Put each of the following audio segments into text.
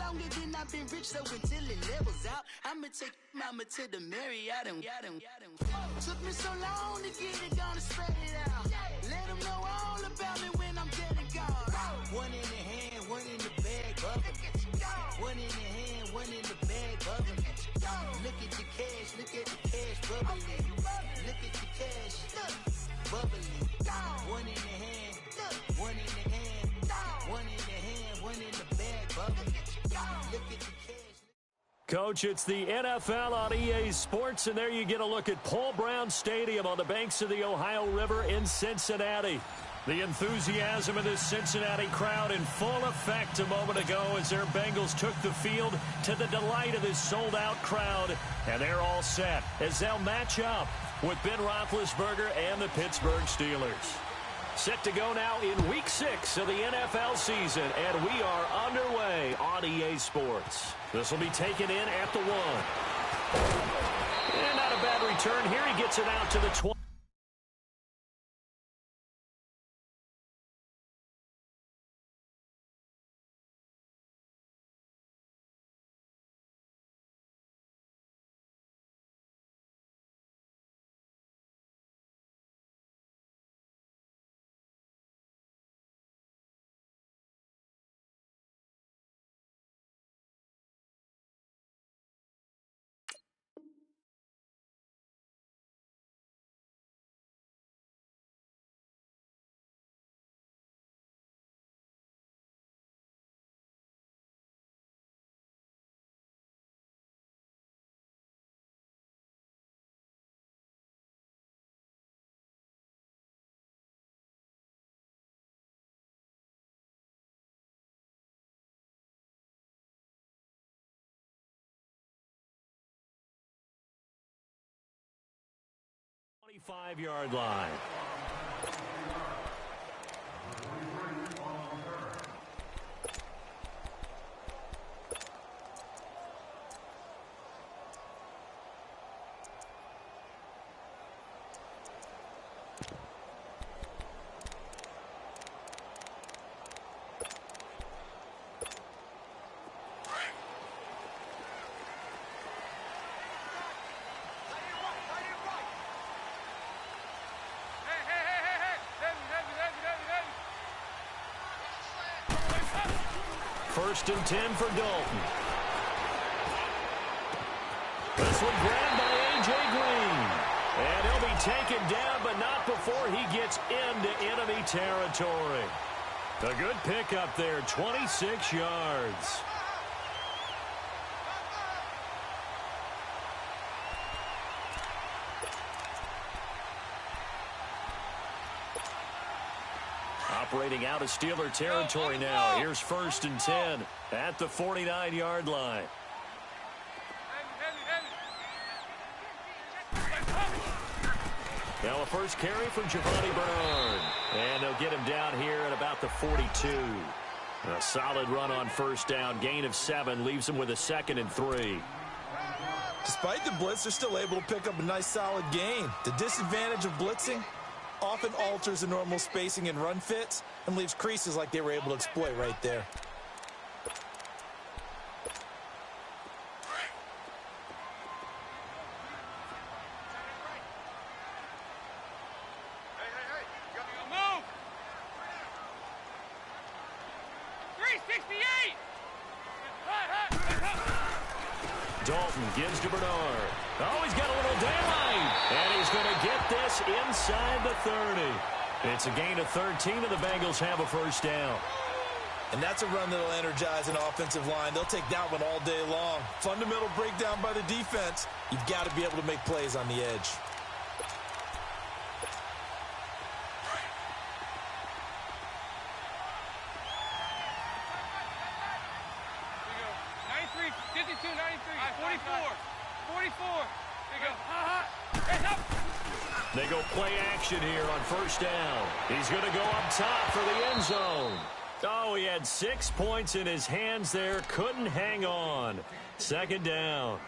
longer than I've been rich, so until it levels out, I'ma take mama to the Marriott and took me so long to get it, gonna spread it out. Let them know all about me when I'm dead and gone. One in the hand, one in the bag, bubbling. One in the hand, one in the bag, bubbling. Look at the cash, look at the cash, bubbling. Look at the cash, bubbling. One in the hand, one in the hand, one in the hand, one in the bag, bubbling. Look at the cash. Coach, it's the NFL on EA Sports, and there you get a look at Paul Brown Stadium on the banks of the Ohio River in Cincinnati. The enthusiasm of this Cincinnati crowd in full effect a moment ago as their Bengals took the field to the delight of this sold-out crowd. And they're all set as they'll match up with Ben Roethlisberger and the Pittsburgh Steelers. Set to go now in Week 6 of the NFL season, and we are underway on EA Sports. This will be taken in at the 1. And not a bad return here. He gets it out to the 20. Yard line. First and 10 for Dalton. This one grabbed by A.J. Green. And he'll be taken down, but not before he gets into enemy territory. A good pickup there, 26 yards. Operating out of Steeler territory now. Here's first and 10 at the 49-yard line. Now a first carry for Giovanni Bernard. And they'll get him down here at about the 42. A solid run on first down. Gain of 7 leaves him with a 2nd and 3. Despite the blitz, they're still able to pick up a nice solid gain. The disadvantage of blitzing often alters the normal spacing and run fits and leaves creases like they were able to exploit right there. Move! 368! Dalton gives to Bernard. Oh, he's got a little daylight. And he's going to get this inside the 30. It's a gain of 13, and the Bengals have a first down. And that's a run that'll energize an offensive line. They'll take that one all day long. Fundamental breakdown by the defense. You've got to be able to make plays on the edge. They go play action here on first down. He's going to go up top for the end zone. Oh, he had 6 points in his hands there. Couldn't hang on. Second down.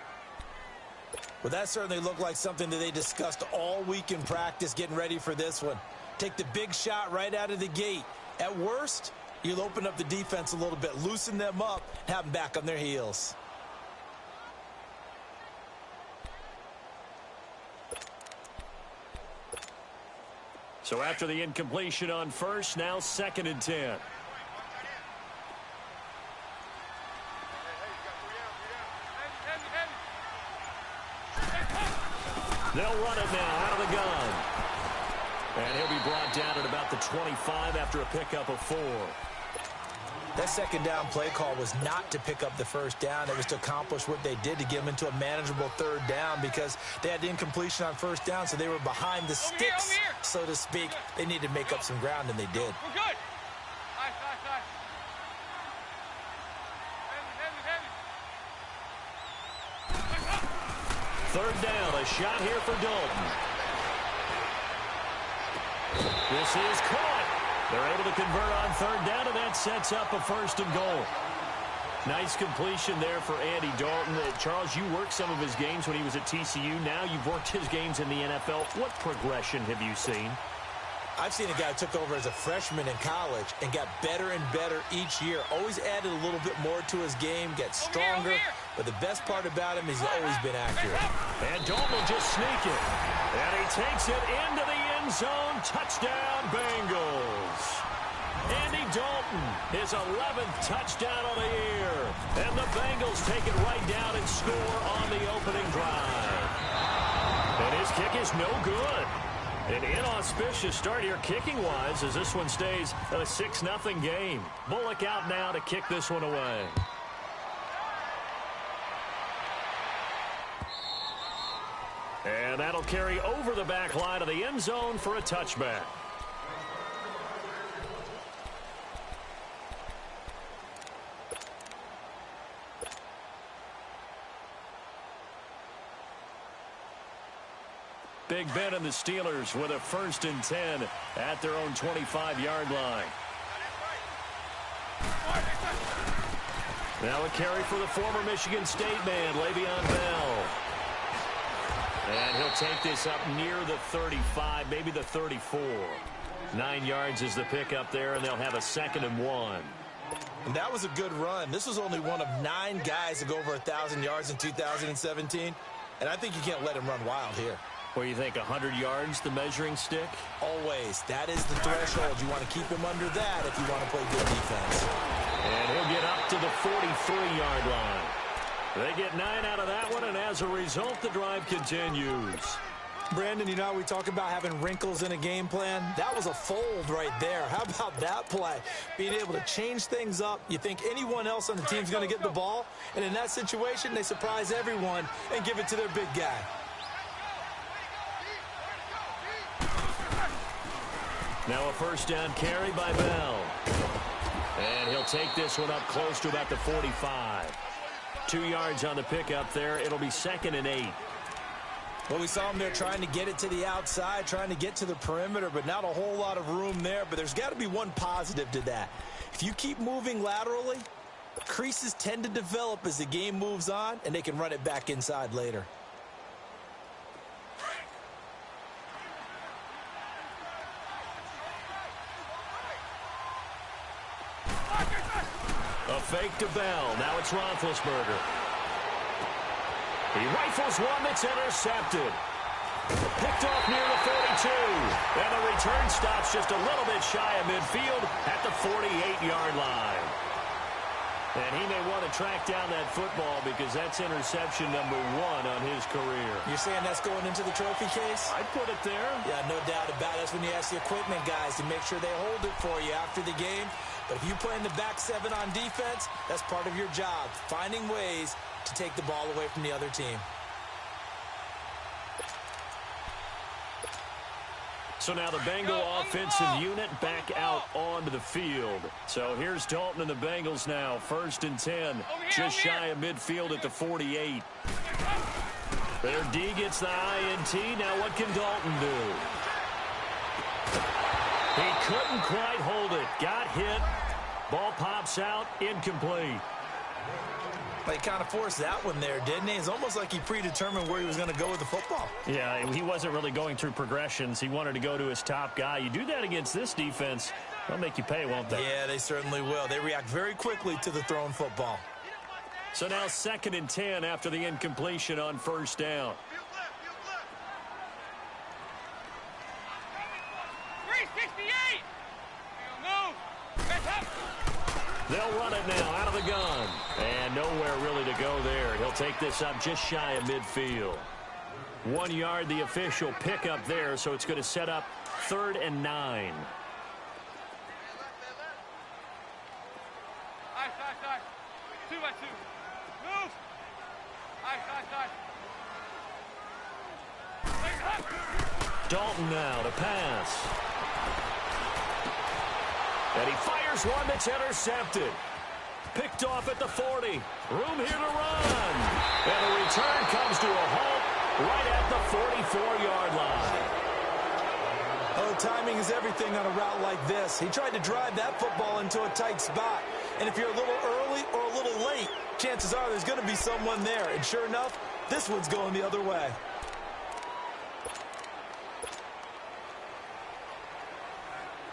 Well, that certainly looked like something that they discussed all week in practice getting ready for this one. Take the big shot right out of the gate. At worst, You'll open up the defense a little bit, loosen them up, have them back on their heels. So after the incompletion on first, now 2nd and 10. They'll run it now out of the gun. And he'll be brought down at about the 25 after a pickup of 4. That second down play call was not to pick up the first down. It was to accomplish what they did, to get them into a manageable third down, because they had the incompletion on first down, so they were behind the sticks, so to speak. They needed to make up some ground, and they did. We're good. Nice. Third down, a shot here for Dalton. This is caught. They're able to convert on third down, and that sets up a 1st and goal. Nice completion there for Andy Dalton. Charles, you worked some of his games when he was at TCU. Now you've worked his games in the NFL. What progression have you seen? I've seen a guy who took over as a freshman in college and got better and better each year. Always added a little bit more to his game, gets stronger. But the best part about him is he's always been accurate. And Dalton will just sneak it. And he takes it into the end zone. Touchdown, Bengals. Andy Dalton, his 11th touchdown of the year. And the Bengals take it right down and score on the opening drive. And his kick is no good. An inauspicious start here kicking-wise as this one stays a 6-0 game. Bullock out now to kick this one away. And that'll carry over the back line of the end zone for a touchback. Big Ben and the Steelers with a 1st and 10 at their own 25-yard line. Now a carry for the former Michigan State man, Le'Veon Bell. And he'll take this up near the 35, maybe the 34. 9 yards is the pickup there, and they'll have a 2nd and 1. And that was a good run. This was only one of 9 guys to go over 1,000 yards in 2017. And I think you can't let him run wild here. What do you think, 100 yards, the measuring stick? Always. That is the threshold. You want to keep him under that if you want to play good defense. And he'll get up to the 43-yard line. They get 9 out of that one, and as a result, the drive continues. Brandon, you know how we talk about having wrinkles in a game plan? That was a fold right there. How about that play? Being able to change things up. You think anyone else on the team's going to get the ball, and in that situation, they surprise everyone and give it to their big guy. Now a 1st down carry by Bell. And he'll take this one up close to about the 45. 2 yards on the pickup there. It'll be 2nd and 8. Well, we saw him there trying to get it to the outside, trying to get to the perimeter, but not a whole lot of room there. But there's got to be one positive to that. If you keep moving laterally, creases tend to develop as the game moves on, and they can run it back inside later. A fake to Bell. Now it's Roethlisberger. He rifles one that's intercepted. Picked off near the 42. And the return stops just a little bit shy of midfield at the 48-yard line. And he may want to track down that football because that's interception number 1 on his career. You're saying that's going into the trophy case? I'd put it there. Yeah, no doubt about it. That's when you ask the equipment guys to make sure they hold it for you after the game. But if you play in the back 7 on defense, that's part of your job, finding ways to take the ball away from the other team. So now the Bengal offensive unit back out onto the field. So here's Dalton and the Bengals now. 1st and 10. Just shy of midfield at the 48. Their D gets the INT. Now what can Dalton do? He couldn't quite hold it. Got hit. Ball pops out. Incomplete. He kind of forced that one there, didn't he? It's almost like he predetermined where he was going to go with the football. Yeah, he wasn't really going through progressions. He wanted to go to his top guy. You do that against this defense, They'll make you pay, won't they? Yeah, they certainly will. They react very quickly to the thrown football. So now 2nd and 10 after the incompletion on 1st down. 368. They'll run it now out of the gun. And nowhere really to go there. He'll take this up just shy of midfield. 1 yard, the official pickup there, so it's going to set up 3rd and 9. Side. 2-by-2. Move. Side. Dalton now to pass. And he fires one that's intercepted. Picked off at the 40. Room here to run. And the return comes to a halt right at the 44-yard line. Oh, timing is everything on a route like this. He tried to drive that football into a tight spot. And if you're a little early or a little late, chances are there's going to be someone there. And sure enough, this one's going the other way.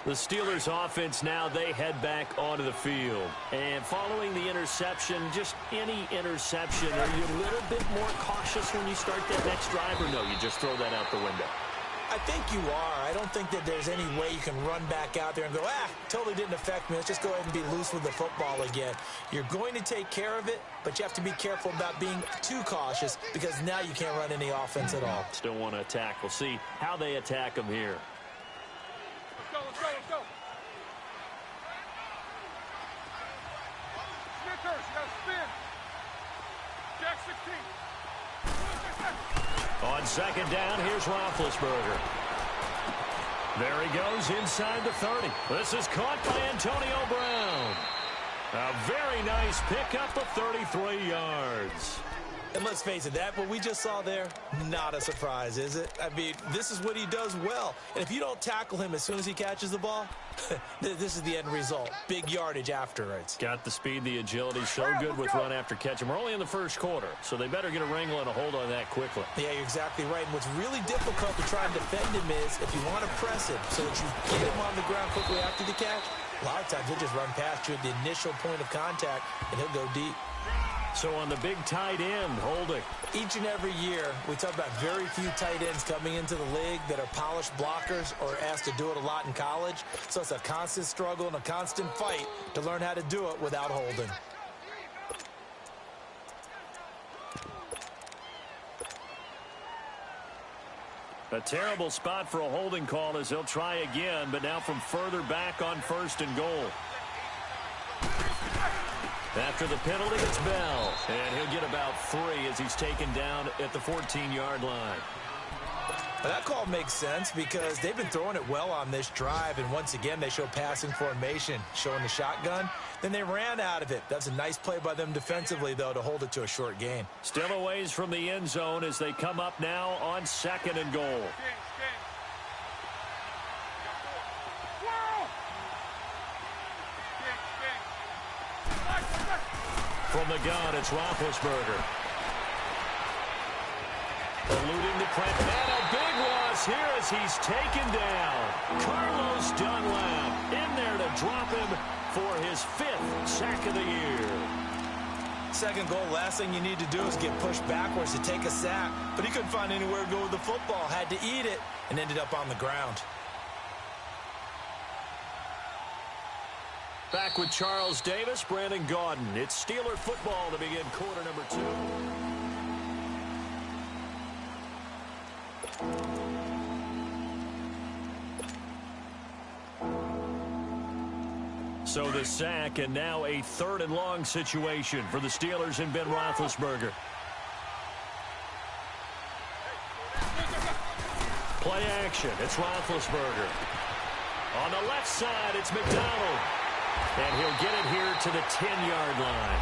The Steelers offense now, they head back onto the field. And following the interception, just any interception, are you a little bit more cautious when you start that next drive, or no, you just throw that out the window? I think you are. I don't think that there's any way you can run back out there and go, totally didn't affect me. Let's just go ahead and be loose with the football again. You're going to take care of it, but you have to be careful about being too cautious because now you can't run any offense at all. Still want to attack. We'll see how they attack them here. Let's go. Smithers, you got to spin. Jack 16. On 2nd down, here's Roethlisberger. There he goes inside the 30. This is caught by Antonio Brown. A very nice pickup of 33 yards. And let's face it, what we just saw there, not a surprise, is it? I mean, this is what he does well. And if you don't tackle him as soon as he catches the ball, this is the end result. Big yardage afterwards. Got the speed, the agility, so good with run after catch. And we're only in the 1st quarter, so they better get a wrangle and a hold on that quickly. Yeah, you're exactly right. And what's really difficult to try and defend him is if you want to press him so that you get him on the ground quickly after the catch, a lot of times he'll just run past you at the initial point of contact, and he'll go deep. So on the big tight end, Holding. Each and every year, we talk about very few tight ends coming into the league that are polished blockers or asked to do it a lot in college. So it's a constant struggle and a constant fight to learn how to do it without holding. A terrible spot for a holding call as they'll try again, but now from further back on 1st and goal. After the penalty, it's Bell. And he'll get about 3 as he's taken down at the 14-yard line. Well, that call makes sense because they've been throwing it well on this drive, and once again, they show passing formation, showing the shotgun. Then they ran out of it. That's a nice play by them defensively, though, to hold it to a short gain. Still a ways from the end zone as they come up now on 2nd and goal. From the gun, it's Roethlisberger. Eluding the pressure. And a big loss here as he's taken down. Carlos Dunlap in there to drop him for his 5th sack of the year. 2nd goal, last thing you need to do is get pushed backwards to take a sack. But he couldn't find anywhere to go with the football. Had to eat it and ended up on the ground. Back with Charles Davis, Brandon Gaudin. It's Steeler football to begin quarter number 2. So the sack, and now a 3rd and long situation for the Steelers and Ben Roethlisberger. Play action. It's Roethlisberger. On the left side, it's McDonald. And he'll get it here to the 10-yard line.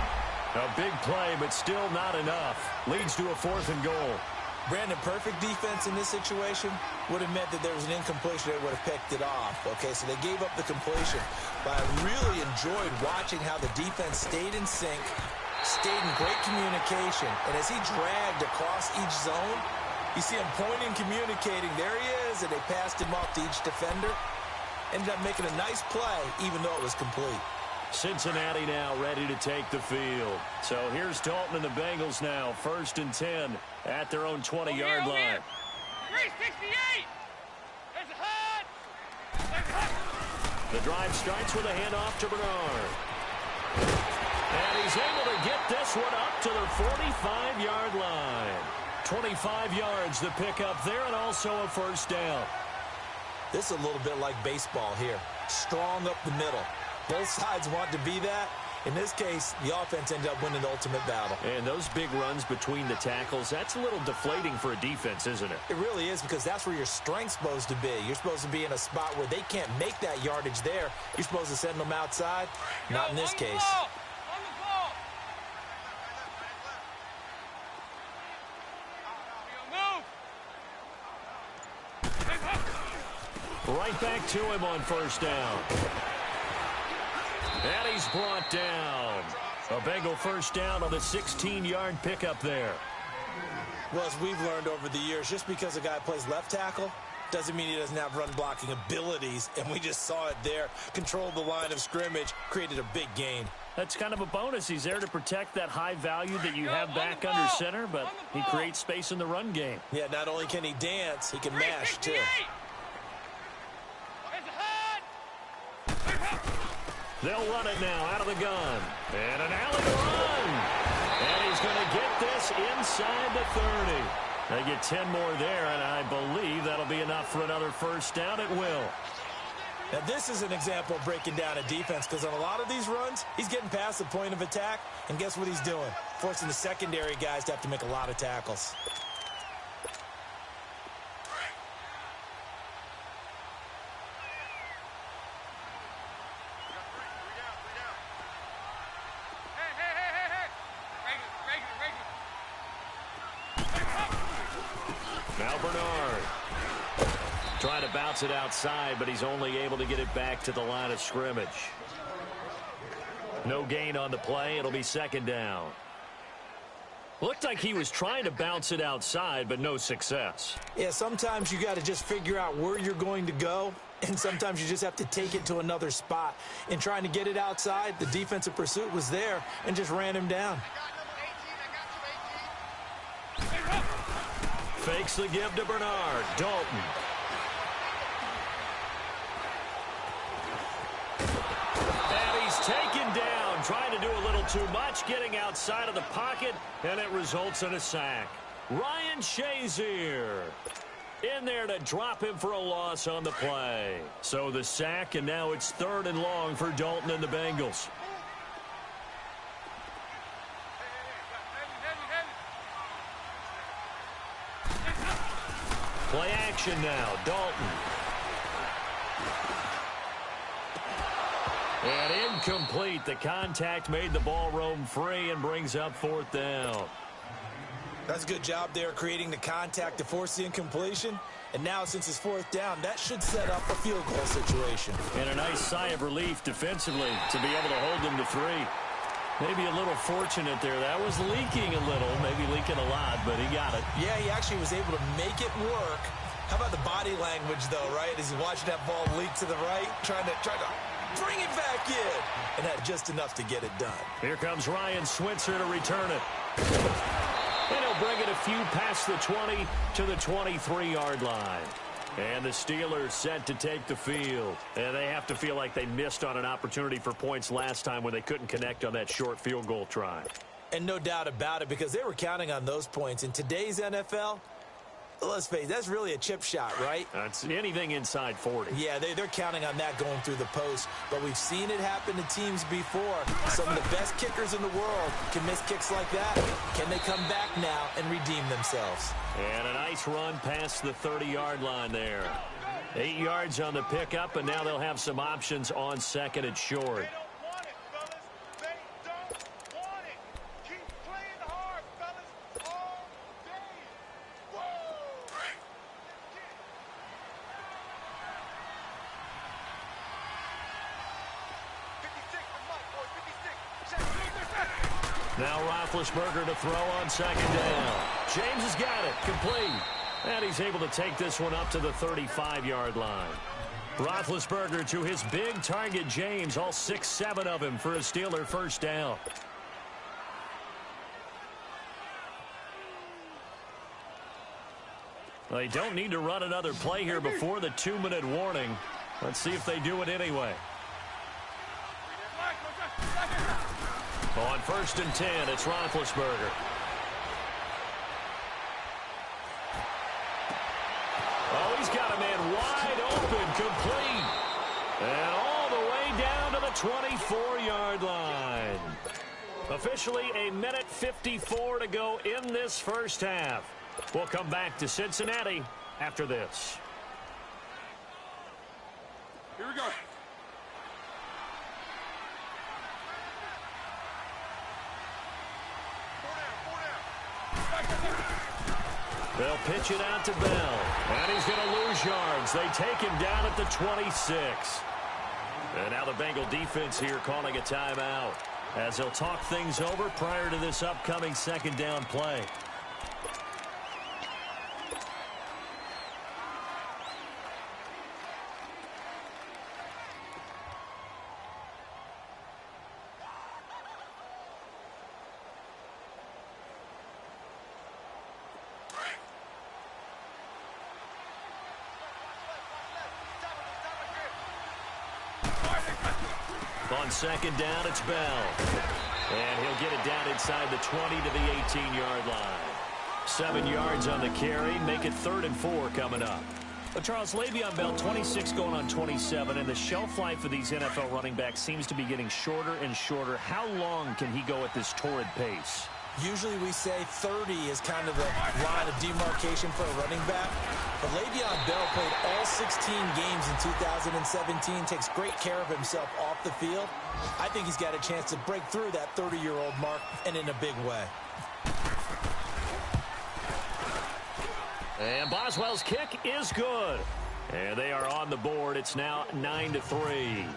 A big play, but still not enough. Leads to a 4th and goal. Brandon, perfect defense in this situation would have meant that there was an incompletion. They would have picked it off. Okay, so they gave up the completion. But I really enjoyed watching how the defense stayed in sync, stayed in great communication. And as he dragged across each zone, you see him pointing, communicating. There he is, and they passed him off to each defender. Ended up making a nice play, even though it was complete. Cincinnati now ready to take the field. So here's Dalton and the Bengals now, 1st and 10 at their own 20-yard line. 368. There's a HUD. There's a HUD. The drive starts with a handoff to Bernard. And he's able to get this one up to the 45-yard line. 25 yards to pick up there, and also a 1st down. This is a little bit like baseball here. Strong up the middle. Both sides want to be that. In this case, the offense ended up winning the ultimate battle. And those big runs between the tackles, that's a little deflating for a defense, isn't it? It really is, because that's where your strength's supposed to be. You're supposed to be in a spot where they can't make that yardage there. You're supposed to send them outside. Not in this case. Right back to him on 1st down. And he's brought down. A Bengal 1st down on the 16-yard pickup there. Well, as we've learned over the years, just because a guy plays left tackle doesn't mean he doesn't have run-blocking abilities, and we just saw it there. Controlled the line of scrimmage, created a big gain. That's kind of a bonus. He's there to protect that high value that you have back under center, but he creates space in the run game. Yeah, not only can he dance, he can mash, too. They'll run it now out of the gun. And an alley to run. And he's going to get this inside the 30. They get 10 more there, and I believe that'll be enough for another 1st down. It will. Now, this is an example of breaking down a defense, because on a lot of these runs, he's getting past the point of attack, and guess what he's doing? Forcing the secondary guys to have to make a lot of tackles. Now Bernard trying to bounce it outside, but he's only able to get it back to the line of scrimmage. No gain on the play. It'll be 2nd down. Looked like he was trying to bounce it outside, but no success. Yeah, sometimes you got to just figure out where you're going to go, and sometimes you just have to take it to another spot. In trying to get it outside, the defensive pursuit was there and just ran him down. Fakes the give to Bernard. Dalton. And he's taken down, trying to do a little too much, getting outside of the pocket, and it results in a sack. Ryan Shazier in there to drop him for a loss on the play. So the sack, and now it's 3rd and long for Dalton and the Bengals. Play action now. Dalton. And incomplete. The contact made the ball roam free and brings up 4th down. That's a good job there creating the contact to force the incompletion. And now, since it's 4th down, that should set up a field goal situation. And a nice sigh of relief defensively to be able to hold them to 3. Maybe a little fortunate there. That was leaking a little, maybe leaking a lot, but he got it. Yeah, he actually was able to make it work. How about the body language, though, right? As he's watching that ball leak to the right, trying to bring it back in, and had just enough to get it done. Here comes Ryan Switzer to return it. And he'll bring it a few past the 20 to the 23-yard line. And the Steelers set to take the field. And they have to feel like they missed on an opportunity for points last time when they couldn't connect on that short field goal try. And no doubt about it, because they were counting on those points. In today's NFL, let's face it, that's really a chip shot, right? That's anything inside 40. Yeah, they're counting on that going through the post. But we've seen it happen to teams before. Some of the best kickers in the world can miss kicks like that. Can they come back now and redeem themselves? And a nice run past the 30-yard line there. 8 yards on the pickup, and now they'll have some options on 2nd and short. Now Roethlisberger to throw on 2nd down. James has got it, complete. And he's able to take this one up to the 35-yard line. Roethlisberger to his big target, James, all 6-7 of him for a Steeler first down. They don't need to run another play here before the 2-minute warning. Let's see if they do it anyway. On 1st and 10, it's Roethlisberger. Oh, he's got a man wide open, complete. And all the way down to the 24-yard line. Officially a minute 54 to go in this first half. We'll come back to Cincinnati after this. Here we go. They'll pitch it out to Bell. And he's going to lose yards. They take him down at the 26. And now the Bengal defense here calling a timeout as they'll talk things over prior to this upcoming second down play. On second down, it's Bell. And he'll get it down inside the 20 to the 18-yard line. 7 yards on the carry. Make it 3rd and 4 coming up. But Charles, Le'Veon Bell, 26 going on 27, and the shelf life of these NFL running backs seems to be getting shorter and shorter. How long can he go at this torrid pace? Usually we say 30 is kind of the line of demarcation for a running back. But Le'Veon Bell played all 16 games in 2017, takes great care of himself off the field. I think he's got a chance to break through that 30-year-old mark, and in a big way. And Boswell's kick is good. And they are on the board. It's now 9-3.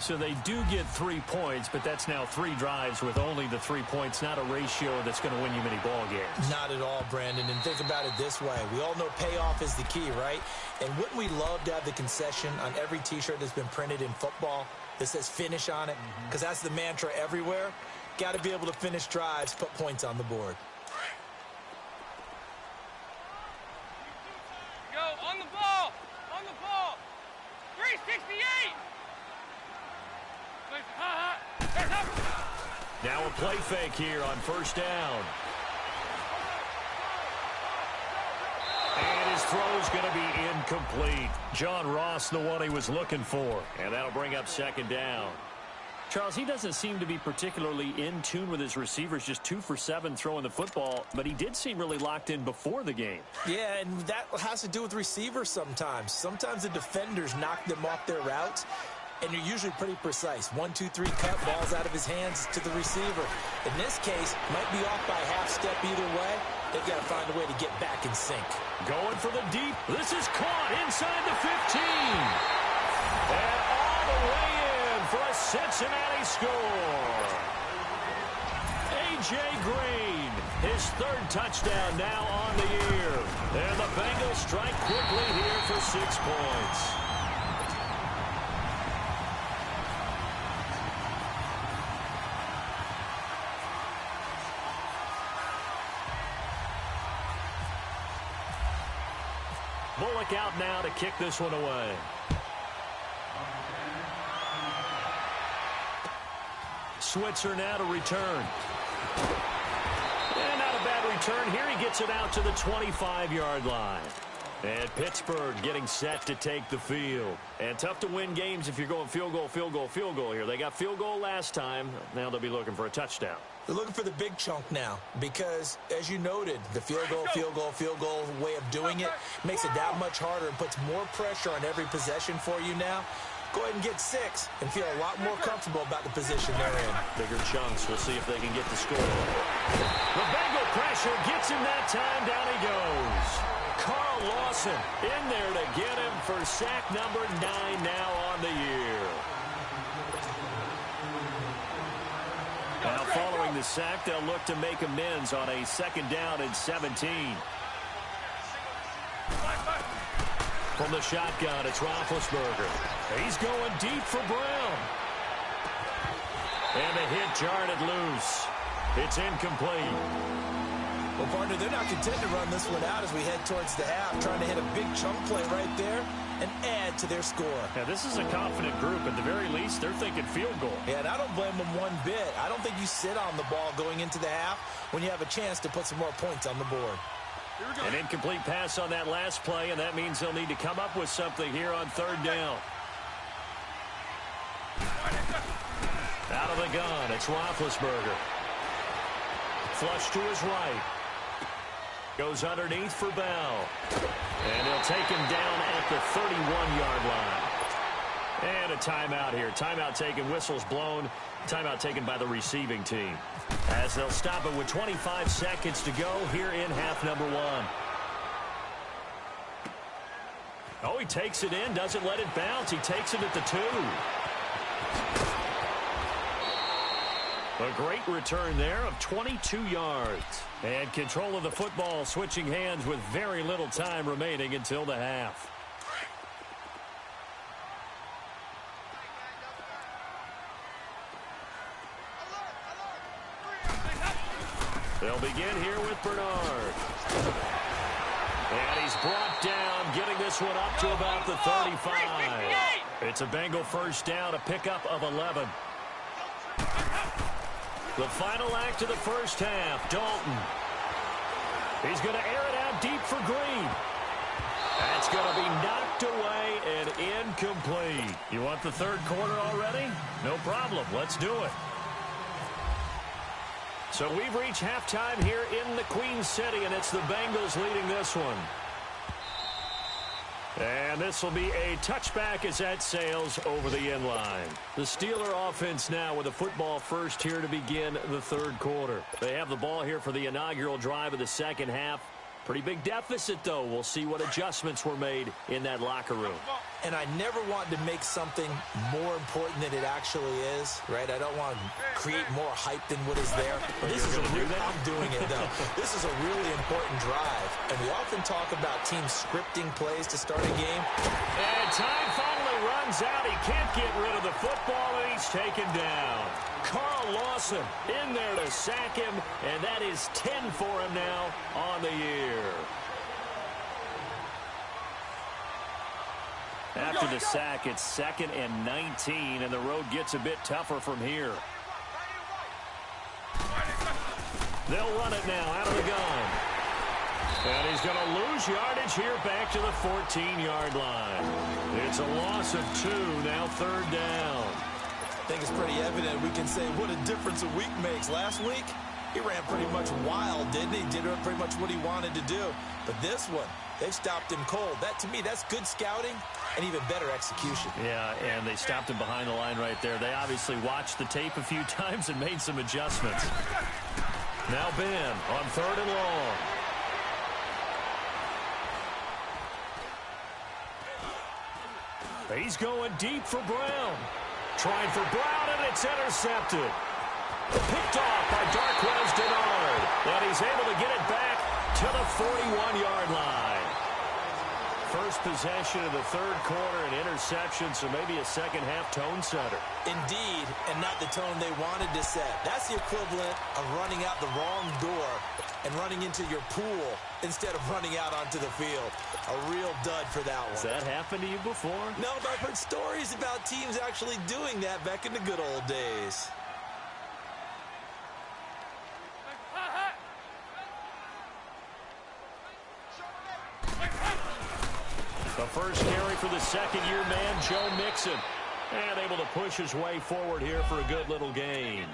So they do get 3 points, but that's now 3 drives with only the 3 points, not a ratio that's going to win you many ball games. Not at all, Brandon. And think about it this way. We all know payoff is the key, right? And wouldn't we love to have the concession on every T-shirt that's been printed in football that says finish on it? Because that's the mantra everywhere. Got to be able to finish drives, put points on the board. Go on the ball. On the ball. 368. Now a play fake here on first down. And his throw's going to be incomplete. John Ross, the one he was looking for. And that'll bring up second down. Charles, he doesn't seem to be particularly in tune with his receivers, just 2 for 7 throwing the football, but he did seem really locked in before the game. Yeah, and that has to do with receivers sometimes. Sometimes the defenders knock them off their routes, and you're usually pretty precise. 1, 2, 3 cut, balls out of his hands to the receiver. In this case, might be off by half step either way. They've got to find a way to get back in sync. Going for the deep. This is caught inside the 15. And all the way in for a Cincinnati score. A.J. Green, his 3rd touchdown now on the year. And the Bengals strike quickly here for 6 points. Bullock out now to kick this one away. Switzer now to return. And not a bad return. Here he gets it out to the 25-yard line. And Pittsburgh getting set to take the field. And tough to win games if you're going field goal, field goal, field goal here. They got field goal last time. Now they'll be looking for a touchdown. They're looking for the big chunk now because, as you noted, the field goal way of doing it makes it that much harder and puts more pressure on every possession for you now. Go ahead and get 6 and feel a lot more comfortable about the position they're in. Bigger chunks. We'll see if they can get the score. The Bengal pressure gets him that time. Down he goes. Carl Lawson in there to get him for sack number 9 now on the year. Now following the sack, they'll look to make amends on a 2nd down and 17. From the shotgun, it's Roethlisberger. He's going deep for Brown. And the hit jarred it loose. It's incomplete. Well, partner, they're not content to run this one out as we head towards the half, trying to hit a big chunk play right there and add to their score. Yeah, this is a confident group. At the very least, they're thinking field goal. Yeah, and I don't blame them one bit. I don't think you sit on the ball going into the half when you have a chance to put some more points on the board. An incomplete pass on that last play, and that means they'll need to come up with something here on third down. Out of the gun, it's Roethlisberger. Flush to his right. Goes underneath for Bell. And he'll take him down at the 31-yard line. And a timeout here. Timeout taken, whistles blown. Timeout taken by the receiving team. As they'll stop it with 25 seconds to go here in half number one. Oh, he takes it in, doesn't let it bounce. He takes it at the 2. A great return there of 22 yards. And control of the football switching hands with very little time remaining until the half. They'll begin here with Bernard. And he's brought down, getting this one up to about the 35. It's a Bengal first down, a pickup of 11. The final act of the first half, Dalton. He's going to air it out deep for Green. That's going to be knocked away and incomplete. You want the third quarter already? No problem. Let's do it. So we've reached halftime here in the Queen City, and it's the Bengals leading this one. And this will be a touchback as that sails over the end line. The Steeler offense now with a football first here to begin the third quarter. They have the ball here for the inaugural drive of the second half. Pretty big deficit, though. We'll see what adjustments were made in that locker room. And I never want to make something more important than it actually is, right? I don't want to create more hype than what is there. But this is I'm doing it, though. This is a really important drive. And we often talk about teams scripting plays to start a game. And time finally runs out. He can't get rid of the football, and he's taken down. Carl Lawson in there to sack him, and that is 10 for him now on the year. After the sack, it's 2nd and 19, and the road gets a bit tougher from here. They'll run it now out of the gun. And he's going to lose yardage here back to the 14-yard line. It's a loss of 2, now third down. I think it's pretty evident we can say what a difference a week makes. Last week, he ran pretty much wild, didn't he? Did pretty much what he wanted to do. But this one, they've stopped him cold. That, to me, that's good scouting and even better execution. Yeah, and they stopped him behind the line right there. They obviously watched the tape a few times and made some adjustments. Now Ben on 3rd and long. He's going deep for Brown. Trying for Brown, and it's intercepted. Picked off by Darquez Denard. And he's able to get it back to the 41-yard line. First possession of the third quarter, an interception, so maybe a second-half tone setter. Indeed, and not the tone they wanted to set. That's the equivalent of running out the wrong door and running into your pool instead of running out onto the field. A real dud for that one. Has that happened to you before? No, but I've heard stories about teams actually doing that back in the good old days. The first carry for the second-year man, Joe Mixon. And able to push his way forward here for a good little gain.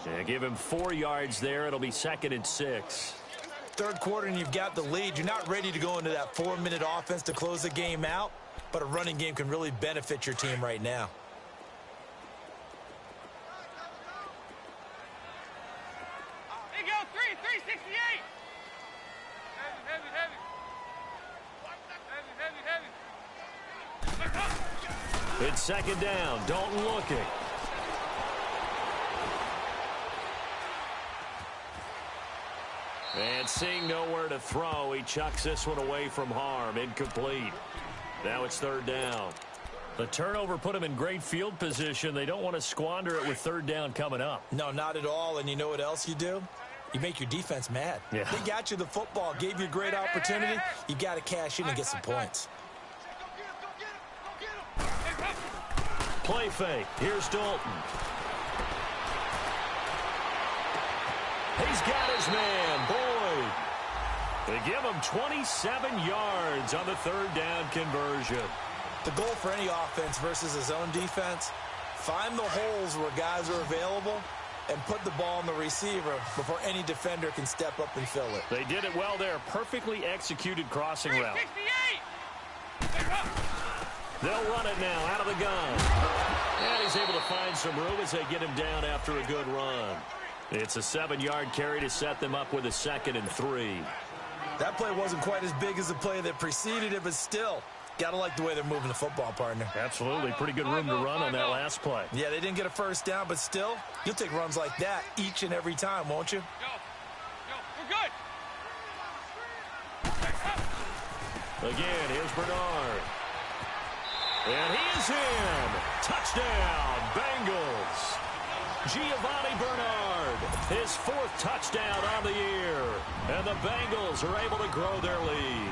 Yeah, give him 4 yards there. It'll be 2nd and 6. Third quarter and you've got the lead. You're not ready to go into that 4-minute offense to close the game out, but a running game can really benefit your team right now. Hey, go 368. Heavy. It's 2nd down. Dalton looking. And seeing nowhere to throw, he chucks this one away from harm. Incomplete. Now it's third down. The turnover put them in great field position. They don't want to squander it with third down coming up. No, not at all. And you know what else you do? You make your defense mad. Yeah. They got you the football, gave you a great opportunity. You got to cash in and get some points. Play fake. Here's Dalton. He's got his man, Boyd. They give him 27 yards on the third down conversion. The goal for any offense versus his own defense, find the holes where guys are available and put the ball on the receiver before any defender can step up and fill it. They did it well there. Perfectly executed crossing route. They'll run it now out of the gun. And he's able to find some room as they get him down after a good run. It's a 7-yard carry to set them up with a 2nd and 3. That play wasn't quite as big as the play that preceded it, but still, got to like the way they're moving the football, partner. Absolutely. Pretty good room to run on that last play. Yeah, they didn't get a first down, but still, you'll take runs like that each and every time, won't you? We're good. Again, here's Bernard. And he is in. Touchdown, Bengals. Giovanni Bernard, his 4th touchdown on the year. And the Bengals are able to grow their lead.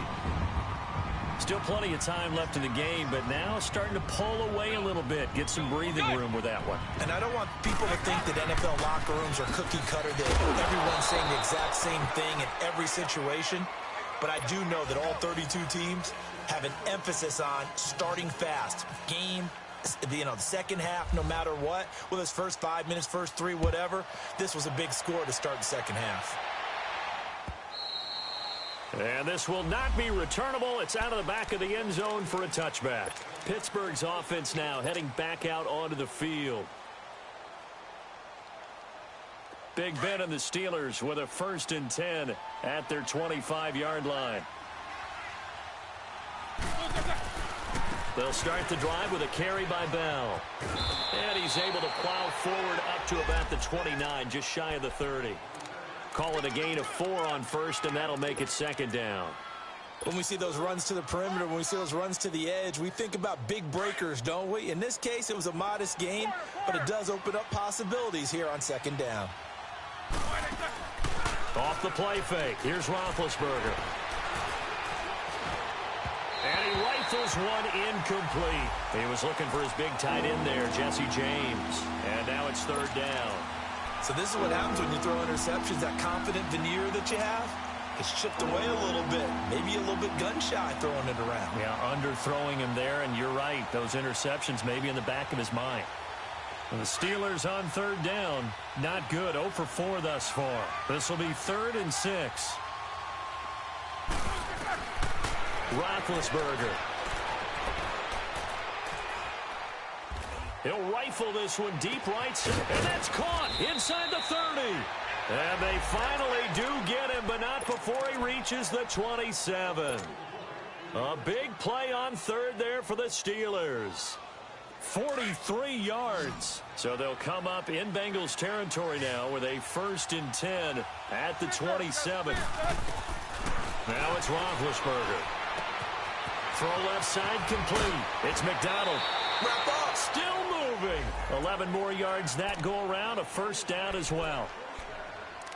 Still plenty of time left in the game, but now starting to pull away a little bit. Get some breathing room with that one. And I don't want people to think that NFL locker rooms are cookie cutter, that everyone's saying the exact same thing in every situation. But I do know that all 32 teams have an emphasis on starting fast. Game, the second half, no matter what, whether it's first 5 minutes, first 3, whatever, this was a big score to start the second half. And this will not be returnable. It's out of the back of the end zone for a touchback. Pittsburgh's offense now heading back out onto the field. Big Ben and the Steelers with a 1st and 10 at their 25-yard line. They'll start the drive with a carry by Bell. And he's able to plow forward up to about the 29, just shy of the 30. Call it a gain of 4 on 1st, and that'll make it 2nd down. When we see those runs to the perimeter, when we see those runs to the edge, we think about big breakers, don't we? In this case, it was a modest gain, but it does open up possibilities here on 2nd down. Off the play fake. Here's Roethlisberger. And he rifles one incomplete. He was looking for his big tight end there, Jesse James. And now it's 3rd down. So this is what happens when you throw interceptions. That confident veneer that you have, it's chipped away a little bit. Maybe a little bit gun-shy throwing it around. Yeah, underthrowing him there, and you're right. Those interceptions may be in the back of his mind. And the Steelers on 3rd down. Not good. 0 for 4 thus far. This will be 3rd and 6. Roethlisberger. He'll rifle this one deep right center, and that's caught inside the 30. And they finally do get him, but not before he reaches the 27. A big play on 3rd there for the Steelers. 43 yards. So they'll come up in Bengals territory now with a 1st and 10 at the 27. Now it's Roethlisberger. Throw left side complete. It's McDonald. Wrap up. Still moving. 11 more yards that go around. A 1st down as well.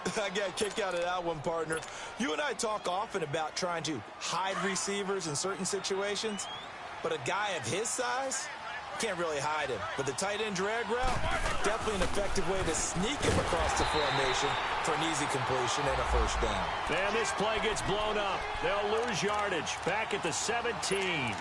I got a kick out of that one, partner. You and I talk often about trying to hide receivers in certain situations, but a guy of his size can't really hide him. But the tight end drag route, definitely an effective way to sneak him across the formation for an easy completion and a 1st down. And this play gets blown up. They'll lose yardage back at the 17.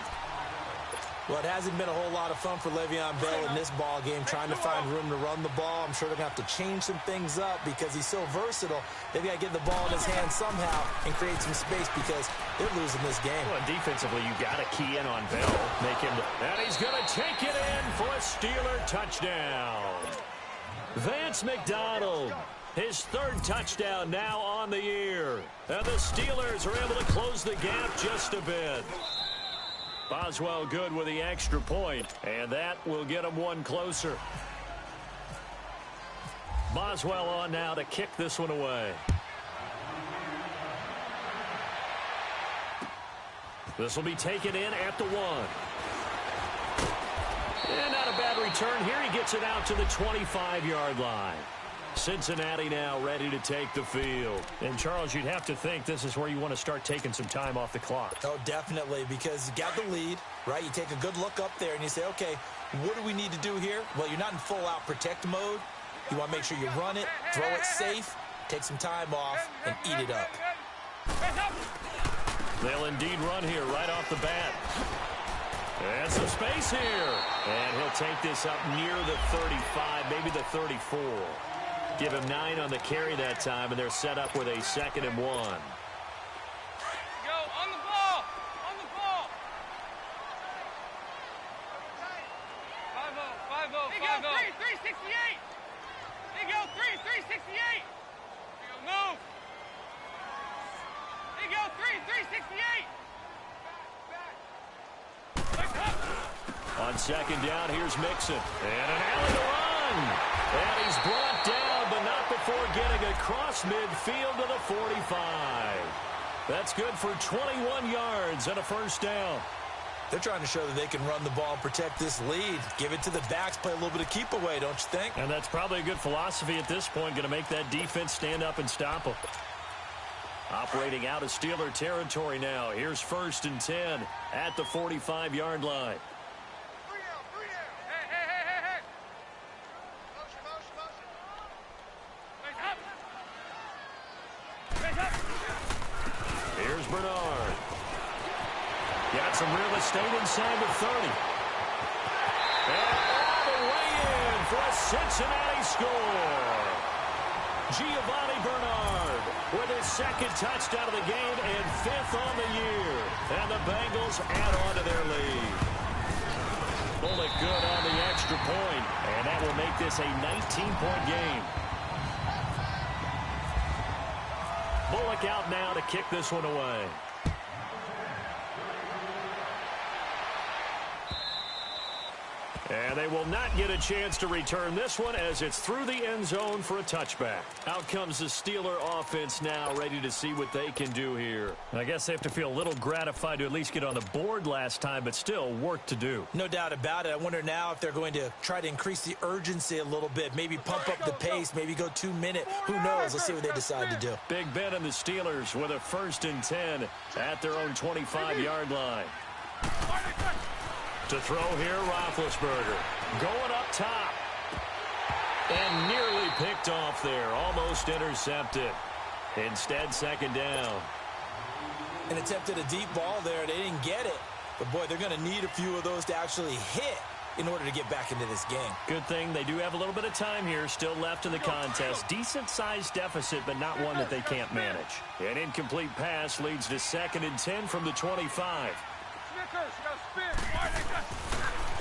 Well, it hasn't been a whole lot of fun for Le'Veon Bell in this ball game, trying to find room to run the ball. I'm sure they're going to have to change some things up because he's so versatile. They've got to get the ball in his hand somehow and create some space because they're losing this game. Well, defensively, you got to key in on Bell. Make him, and he's going to take it in for a Steeler touchdown. Vance McDonald, his 3rd touchdown now on the year. And the Steelers are able to close the gap just a bit. Boswell good with the extra point, and that will get him one closer. Boswell on now to kick this one away. This will be taken in at the 1. And not a bad return here. He gets it out to the 25-yard line. Cincinnati now ready to take the field. And, Charles, you'd have to think this is where you want to start taking some time off the clock. Oh, definitely, because you got the lead, right? You take a good look up there and you say, okay, what do we need to do here? Well, you're not in full-out protect mode. You want to make sure you run it, throw it safe, take some time off, and eat it up. They'll indeed run here right off the bat. And some space here. And he'll take this up near the 35, maybe the 34. Give him 9 on the carry that time, and they're set up with a 2nd and 1. Go, on the ball! On the ball! 5-0, 5-0, 5-0. Hey, go, 368! Hey, go, 368! Move! Hey, go, 368! On 2nd down, here's Mixon. And an alley to run. And he's brought down, but not before getting across midfield to the 45. That's good for 21 yards and a 1st down. They're trying to show that they can run the ball and protect this lead. Give it to the backs, play a little bit of keep away, don't you think? And that's probably a good philosophy at this point, going to make that defense stand up and stop them. Operating out of Steeler territory now. Here's 1st and 10 at the 45-yard line. Here's Bernard. Got some real estate inside the 30. And all the way in for a Cincinnati score. Giovanni Bernard with his 2nd touchdown of the game and 5th on the year. And the Bengals add on to their lead. Bullock good on the extra point, and that will make this a 19-point game. Bullock out now to kick this one away. And they will not get a chance to return this one as it's through the end zone for a touchback. Out comes the Steeler offense now, ready to see what they can do here. I guess they have to feel a little gratified to at least get on the board last time, but still work to do. No doubt about it. I wonder now if they're going to try to increase the urgency a little bit, maybe pump up the pace, maybe go 2-minute. Who knows? Let's see what they decide to do. Big Ben and the Steelers with a 1st and 10 at their own 25-yard line. To throw here, Roethlisberger. Going up top. And nearly picked off there. Almost intercepted. Instead, 2nd down. And attempted a deep ball there. They didn't get it. But, boy, they're going to need a few of those to actually hit in order to get back into this game. Good thing they do have a little bit of time here still left in the contest. Decent-sized deficit, but not one that they can't manage. An incomplete pass leads to 2nd and 10 from the 25.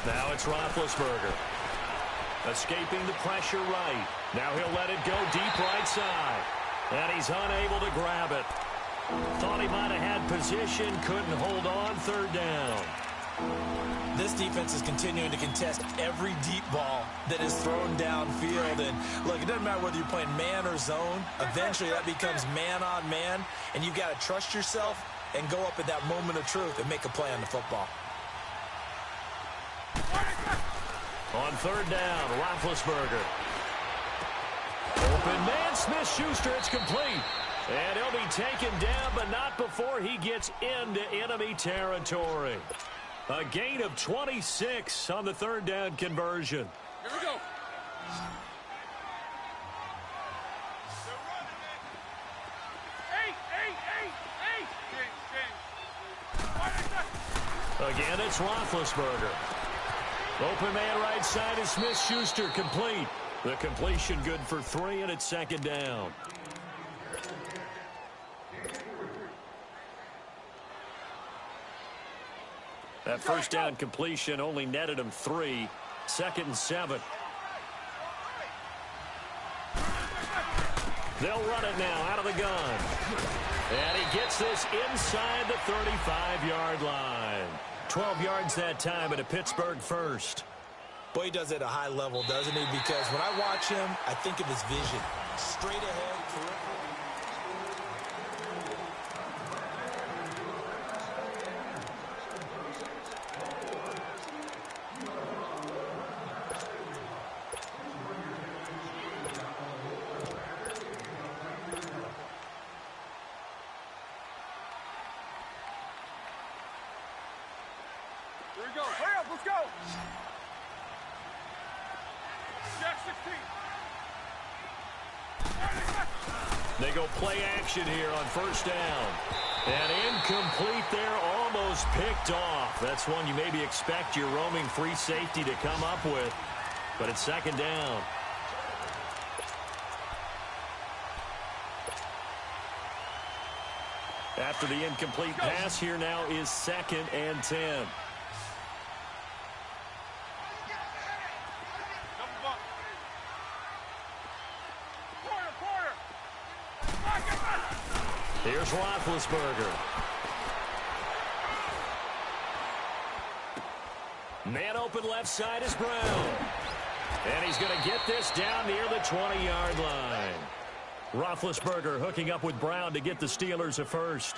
Now it's Roethlisberger. Escaping the pressure right. Now he'll let it go deep right side. And he's unable to grab it. Thought he might have had position. Couldn't hold on. 3rd down. This defense is continuing to contest every deep ball that is thrown downfield. And, look, it doesn't matter whether you're playing man or zone. Eventually that becomes man on man. And you've got to trust yourself and go up at that moment of truth and make a play on the football. On 3rd down, Roethlisberger. Open man, Smith-Schuster, it's complete. And he'll be taken down, but not before he gets into enemy territory. A gain of 26 on the 3rd down conversion. Here we go. Again, it's Roethlisberger. Open man right side is Smith-Schuster, complete. The completion good for 3, and it's 2nd down. That 1st down completion only netted him 3. 2nd and 7. They'll run it now out of the gun. And he gets this inside the 35-yard line. 12 yards that time, and a Pittsburgh 1st. Boy, he does it at a high level, doesn't he? Because when I watch him, I think of his vision. Straight ahead, peripheral. Here we go. Hurry up, let's go. Jack 16. They go play action here on first down. And incomplete there, almost picked off. That's one you maybe expect your roaming free safety to come up with. But it's second down. After the incomplete pass, here now is 2nd and 10. Here's Roethlisberger. Man open left side is Brown. And he's going to get this down near the 20-yard line. Roethlisberger hooking up with Brown to get the Steelers a first.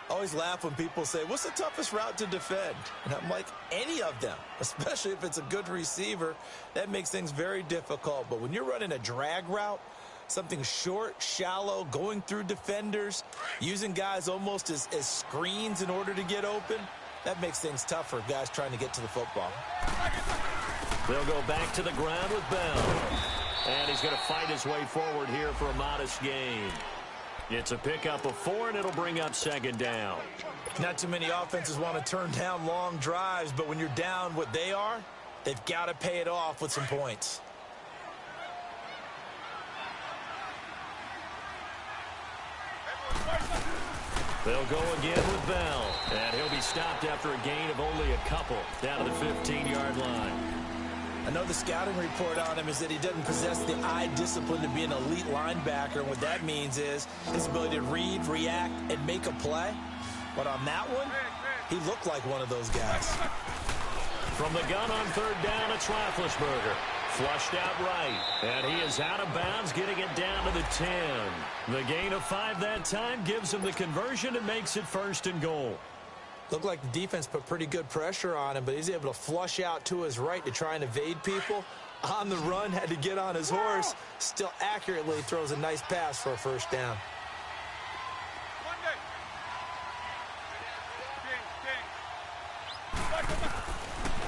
Always laugh when people say, what's the toughest route to defend? And I'm like, any of them, especially if it's a good receiver. That makes things very difficult. But when you're running a drag route, something short, shallow, going through defenders, using guys almost as screens in order to get open, that makes things tough for guys trying to get to the football. They'll go back to the ground with Bell. And he's going to fight his way forward here for a modest gain. It's a pickup of 4, and it'll bring up second down. Not too many offenses want to turn down long drives, but when you're down what they are, they've got to pay it off with some points. They'll go again with Bell, and he'll be stopped after a gain of only a couple down to the 15-yard line. I know the scouting report on him is that he doesn't possess the eye discipline to be an elite linebacker. And what that means is his ability to read, react, and make a play. But on that one, he looked like one of those guys. From the gun on third down, it's Roethlisberger. Flushed out right. And he is out of bounds, getting it down to the 10. The gain of 5 that time gives him the conversion and makes it 1st and goal. Looked like the defense put pretty good pressure on him, but he's able to flush out to his right to try and evade people. On the run, had to get on his horse. Still accurately throws a nice pass for a first down.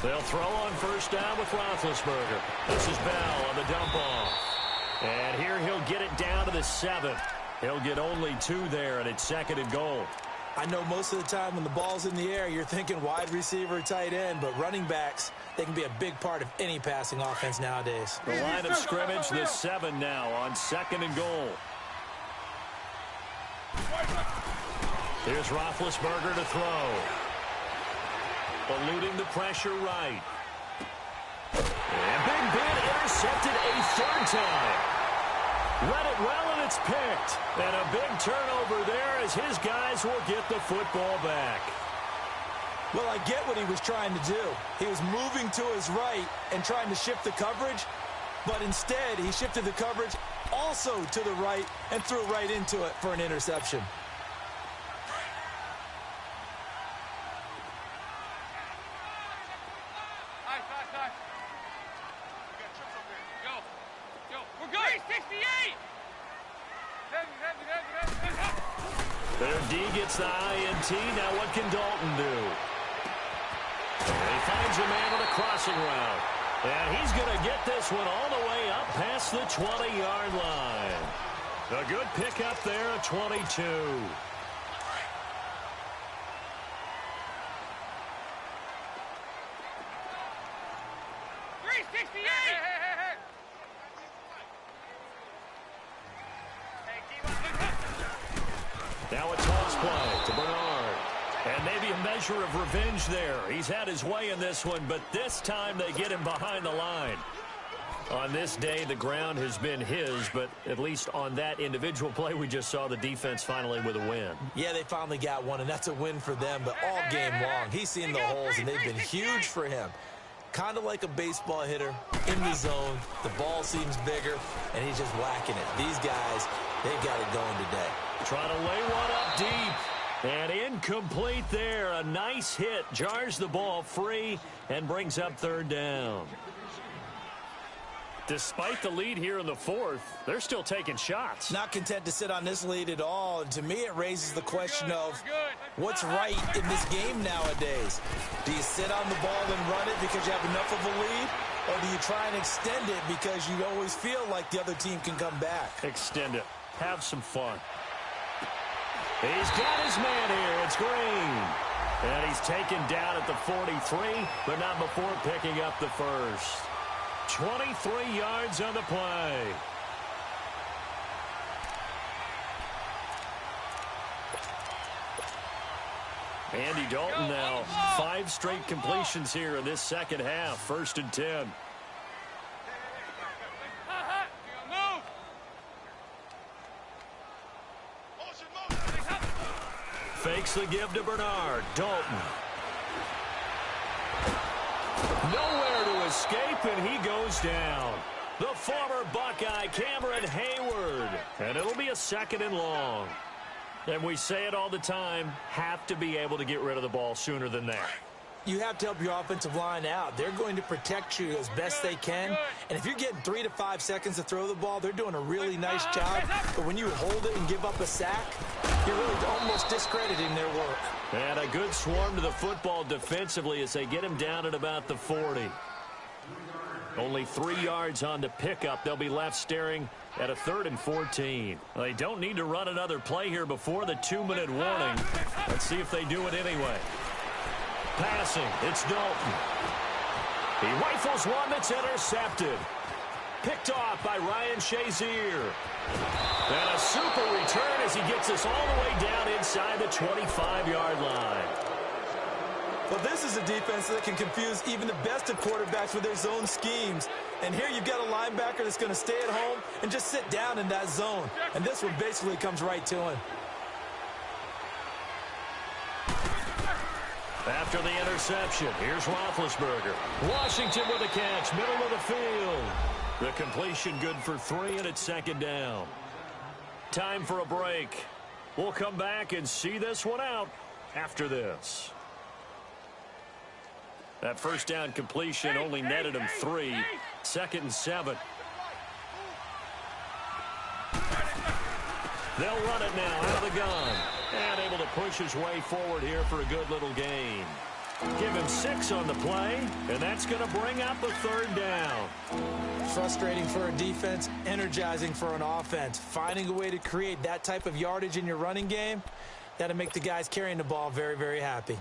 They'll throw on first down with Roethlisberger. This is Bell on the dump off. And here he'll get it down to the 7. He'll get only 2 there, and it's 2nd and goal. I know most of the time when the ball's in the air, you're thinking wide receiver, tight end, but running backs, they can be a big part of any passing offense nowadays. The line of scrimmage, the 7 now on 2nd and goal. Here's Roethlisberger to throw. Eluding the pressure right. And Big Ben intercepted a 3rd time. Read it well, and it's picked. And a big turnover there as his guys will get the football back. Well, I get what he was trying to do. He was moving to his right and trying to shift the coverage, but instead he shifted the coverage also to the right and threw right into it for an interception. Their D gets the INT. Now what can Dalton do? He finds a man with a crossing route. And he's going to get this one all the way up past the 20-yard line. A good pickup there at 22. 368. Now a toss play to Bernard. And maybe a measure of revenge there. He's had his way in this one, but this time they get him behind the line. On this day, the ground has been his, but at least on that individual play, we just saw the defense finally with a win. Yeah, they finally got one, and that's a win for them, but all game long, he's seen the holes, and they've been huge for him. Kind of like a baseball hitter in the zone. The ball seems bigger, and he's just whacking it. These guys, they've got it going today. Trying to lay one up deep. And incomplete there. A nice hit. Jars the ball free and brings up 3rd down. Despite the lead here in the fourth, they're still taking shots. Not content to sit on this lead at all. And to me, it raises the question of what's right in this game nowadays. Do you sit on the ball and run it because you have enough of a lead? Or do you try and extend it because you always feel like the other team can come back? Extend it. Have some fun. He's got his man here. It's Green. And he's taken down at the 43, but not before picking up the first. 23 yards on the play. Andy Dalton now 5 straight completions here in this second half. 1st and 10. Fakes the give to Bernard. Dalton. Nowhere to escape, and he goes down. The former Buckeye, Cameron Hayward. And it'll be a 2nd and long. And we say it all the time, have to be able to get rid of the ball sooner than that. You have to help your offensive line out. They're going to protect you as best they can. And if you're getting 3 to 5 seconds to throw the ball, they're doing a really nice job. But when you hold it and give up a sack, you're really almost discrediting their work. And a good swarm to the football defensively as they get him down at about the 40. Only 3 yards on the pickup. They'll be left staring at a 3rd and 14. Well, they don't need to run another play here before the 2-minute warning. Let's see if they do it anyway. Passing, it's Dalton. He rifles one that's intercepted. Picked off by Ryan Shazier. And a super return as he gets us all the way down inside the 25-yard line. Well, this is a defense that can confuse even the best of quarterbacks with their zone schemes. And here you've got a linebacker that's going to stay at home and just sit down in that zone. And this one basically comes right to him. After the interception, here's Roethlisberger. Washington with a catch, middle of the field. The completion good for 3, and it's 2nd down. Time for a break. We'll come back and see this one out after this. That first down completion only netted him 3. 2nd and 7. They'll run it now out of the gun. And able to push his way forward here for a good little gain. Give him 6 on the play, and that's going to bring up a 3rd down. Frustrating for a defense, energizing for an offense. Finding a way to create that type of yardage in your running game, that'll make the guys carrying the ball very, very happy.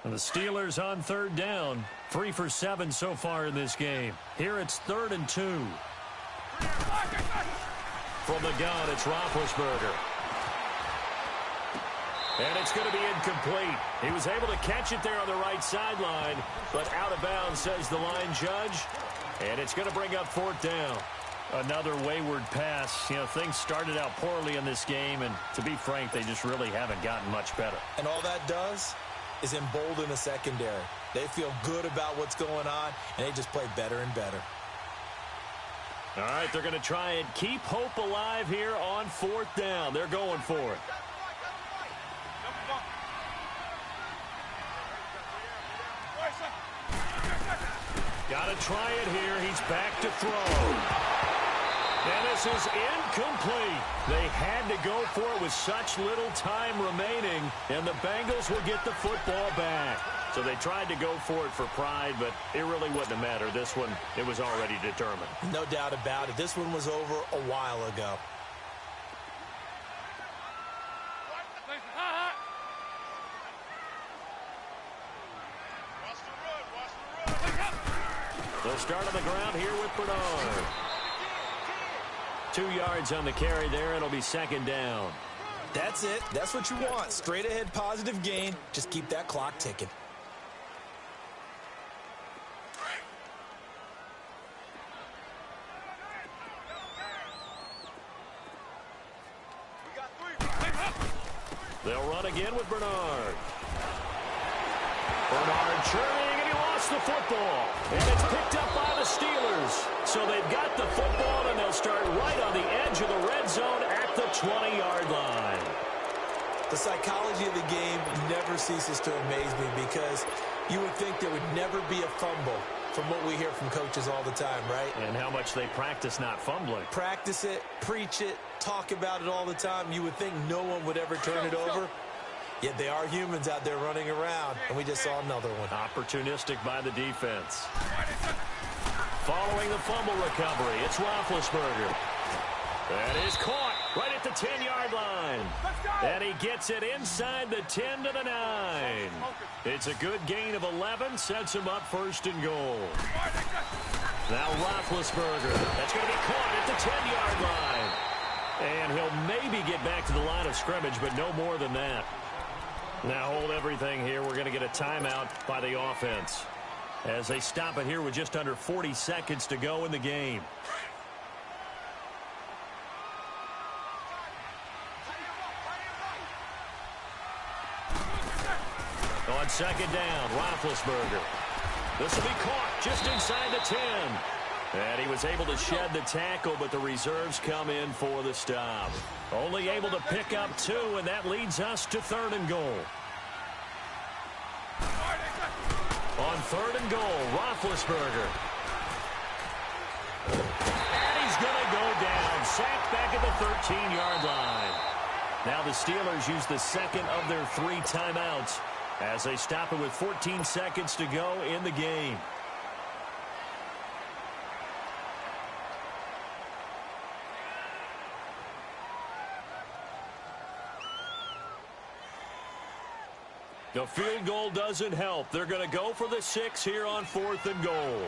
And the Steelers on 3rd down. 3 for 7 so far in this game. Here it's 3rd and 2. From the gun, it's Roethlisberger. And it's going to be incomplete. He was able to catch it there on the right sideline, but out of bounds, says the line judge. And it's going to bring up 4th down. Another wayward pass. You know, things started out poorly in this game, and to be frank, they just really haven't gotten much better. And all that does is embolden the secondary. They feel good about what's going on, and they just play better and better. All right, they're going to try and keep hope alive here on 4th down. They're going for it. Got to try it here. He's back to throw. And this is incomplete. They had to go for it with such little time remaining, and the Bengals will get the football back. So they tried to go for it for pride, but it really wouldn't have mattered. This one, it was already determined. No doubt about it. This one was over a while ago. They'll start on the ground here with Bernard. 2 yards on the carry there. It'll be 2nd down. That's it. That's what you want. Straight ahead, positive gain. Just keep that clock ticking. They'll run again with Bernard. Bernard churning, and he lost the football. And it's picked up by the Steelers. So they've got the football, and they'll start right on the edge of the red zone at the 20-yard line. The psychology of the game never ceases to amaze me because you would think there would never be a fumble from what we hear from coaches all the time, right? And how much they practice not fumbling. Practice it, preach it, talk about it all the time. You would think no one would ever turn it over. Yet they are humans out there running around, and we just saw another one. Opportunistic by the defense. Following the fumble recovery, it's Roethlisberger. That is caught right at the 10-yard line. And he gets it inside the 10 to the 9. It's a good gain of 11, sets him up first and goal. Now Roethlisberger. That's going to be caught at the 10-yard line. And he'll maybe get back to the line of scrimmage, but no more than that. Now hold everything here. We're going to get a timeout by the offense as they stop it here with just under 40 seconds to go in the game. On second down, Roethlisberger. This will be caught just inside the 10. And he was able to shed the tackle, but the reserves come in for the stop. Only able to pick up 2, and that leads us to 3rd and goal. On 3rd and goal, Roethlisberger. And he's going to go down. Sacked back at the 13-yard line. Now the Steelers use the second of their 3 timeouts as they stop it with 14 seconds to go in the game. The field goal doesn't help. They're going to go for the 6 here on 4th and goal.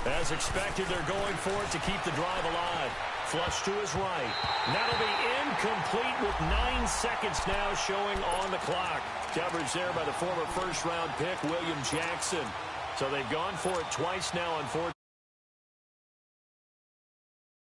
As expected, they're going for it to keep the drive alive. Flush to his right. That'll be incomplete with 9 seconds now showing on the clock. Coverage there by the former first-round pick, William Jackson. So they've gone for it twice now on 4th